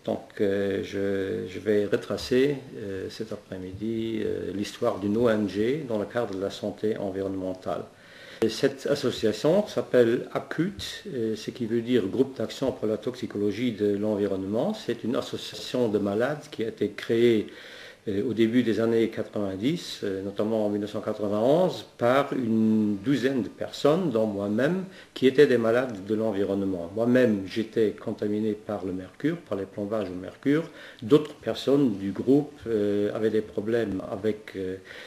Donc je vais retracer cet après-midi l'histoire d'une ONG dans le cadre de la santé environnementale. Cette association s'appelle ACUT, ce qui veut dire Groupe d'action pour la toxicologie de l'environnement. C'est une association de malades qui a été créée au début des années 90, notamment en 1991, par une douzaine de personnes, dont moi-même, qui étaient des malades de l'environnement. Moi-même, j'étais contaminé par le mercure, par les plombages au mercure. D'autres personnes du groupe avaient des problèmes avec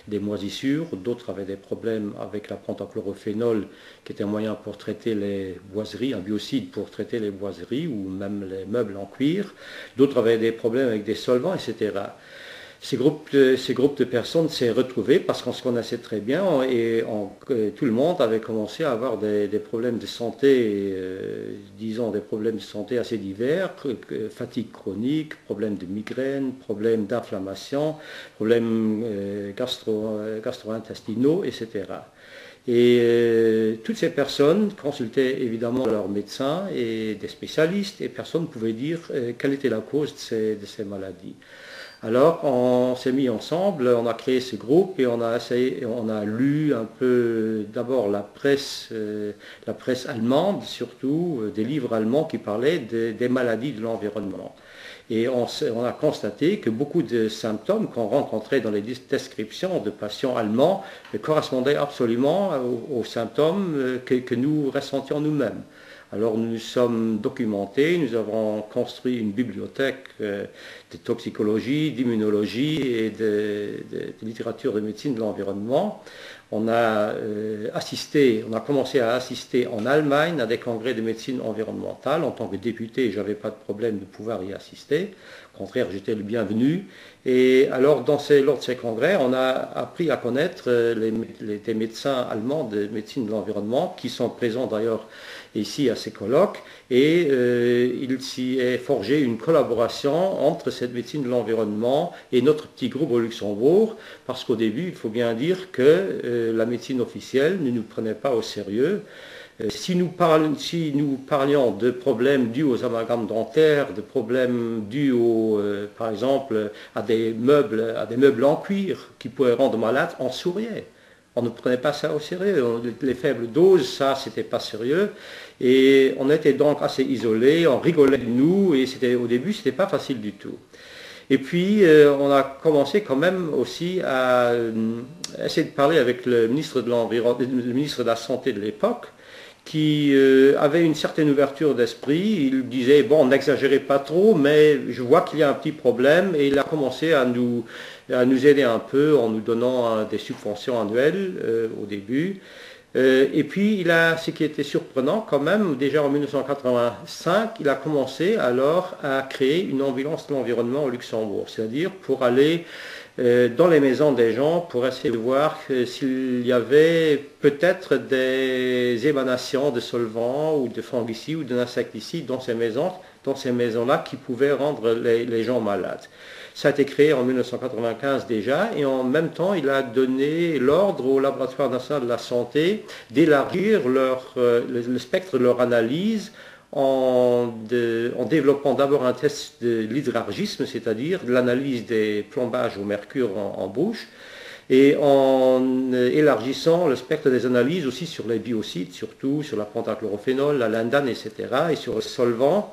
des moisissures, d'autres avaient des problèmes avec la pentachlorophénol, qui était un moyen pour traiter les boiseries, un biocide pour traiter les boiseries ou même les meubles en cuir. D'autres avaient des problèmes avec des solvants, etc. Ces groupes de personnes s'est retrouvés parce qu'on se connaissait très bien et tout le monde avait commencé à avoir des problèmes de santé, disons des problèmes de santé assez divers, fatigue chronique, problèmes de migraine, problèmes d'inflammation, problèmes gastro-intestinaux, etc. Et toutes ces personnes consultaient évidemment leurs médecins et des spécialistes et personne ne pouvait dire quelle était la cause de ces maladies. Alors on s'est mis ensemble, on a créé ce groupe et on a lu un peu d'abord la presse allemande surtout, des livres allemands qui parlaient des maladies de l'environnement. Et on a constaté que beaucoup de symptômes qu'on rencontrait dans les descriptions de patients allemands correspondaient absolument aux symptômes que nous ressentions nous-mêmes. Alors nous sommes documentés, nous avons construit une bibliothèque de toxicologie, d'immunologie et de littérature de médecine de l'environnement. On a commencé à assister en Allemagne à des congrès de médecine environnementale. En tant que député, je n'avais pas de problème de pouvoir y assister. Au contraire, j'étais le bienvenu. Et alors, lors de ces congrès, on a appris à connaître des médecins allemands de médecine de l'environnement qui sont présents d'ailleurs ici à ces colloques. Et il s'y est forgé une collaboration entre cette médecine de l'environnement et notre petit groupe au Luxembourg, parce qu'au début, il faut bien dire que la médecine officielle ne nous prenait pas au sérieux. Si nous parlions de problèmes dus aux amalgames dentaires, de problèmes dus par exemple à des meubles en cuir qui pourraient rendre malade, on souriait. On ne prenait pas ça au sérieux. Les faibles doses, ça, c'était pas sérieux. Et on était donc assez isolés, on rigolait de nous, et au début, c'était pas facile du tout. Et puis, on a commencé quand même aussi à essayer de parler avec le ministre de la Santé de l'époque, qui avait une certaine ouverture d'esprit. Il disait, bon, n'exagérez pas trop, mais je vois qu'il y a un petit problème, et il a commencé à nous aider un peu en nous donnant des subventions annuelles au début. Et puis, ce qui était surprenant quand même, déjà en 1985, il a commencé alors à créer une ambulance de l'environnement au Luxembourg, c'est-à-dire pour aller dans les maisons des gens pour essayer de voir s'il y avait peut-être des émanations de solvants ou de fongicides ou d'insecticides dans ces maisons-là qui pouvaient rendre les gens malades. Ça a été créé en 1995 déjà et en même temps il a donné l'ordre au Laboratoire national de la santé d'élargir le spectre de leur analyse en développant d'abord un test de l'hydrargisme, c'est-à-dire de l'analyse des plombages au mercure en bouche, et en élargissant le spectre des analyses aussi sur les biocides, surtout sur la pentachlorophénol, la lindane, etc., et sur le solvant.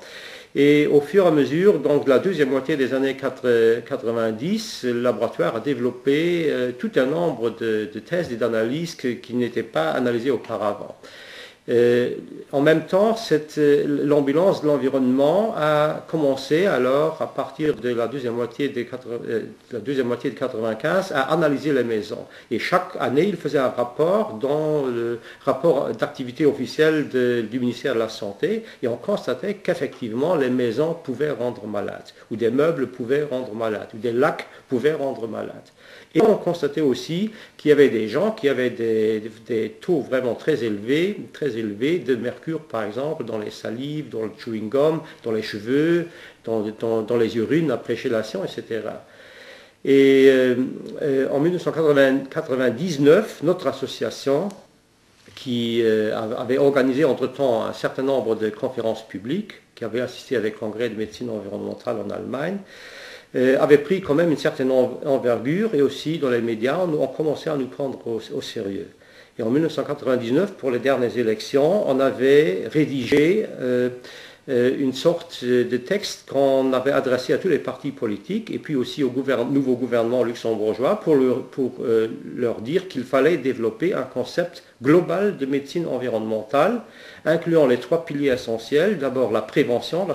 Et au fur et à mesure, donc la deuxième moitié des années 90, le laboratoire a développé tout un nombre de tests et d'analyses qui n'étaient pas analysés auparavant. En même temps, l'ambulance de l'environnement a commencé alors, à partir de la deuxième moitié de 1995, à analyser les maisons. Et chaque année, il faisait un rapport dans le rapport d'activité officielle du ministère de la Santé, et on constatait qu'effectivement, les maisons pouvaient rendre malades, ou des meubles pouvaient rendre malades, ou des lacs pouvaient rendre malades. Et on constatait aussi qu'il y avait des gens qui avaient des taux vraiment très élevés de mercure, par exemple, dans les salives, dans le chewing-gum, dans les cheveux, dans les urines après chélation, etc. Et en 1999, notre association qui avait organisé entre-temps un certain nombre de conférences publiques, qui avait assisté avec le congrès de médecine environnementale en Allemagne, avait pris quand même une certaine envergure, et aussi dans les médias, on commençait à nous prendre au sérieux. Et en 1999, pour les dernières élections, on avait rédigé une sorte de texte qu'on avait adressé à tous les partis politiques et puis aussi au nouveau gouvernement luxembourgeois pour leur dire qu'il fallait développer un concept global de médecine environnementale, incluant les 3 piliers essentiels, d'abord la prévention, la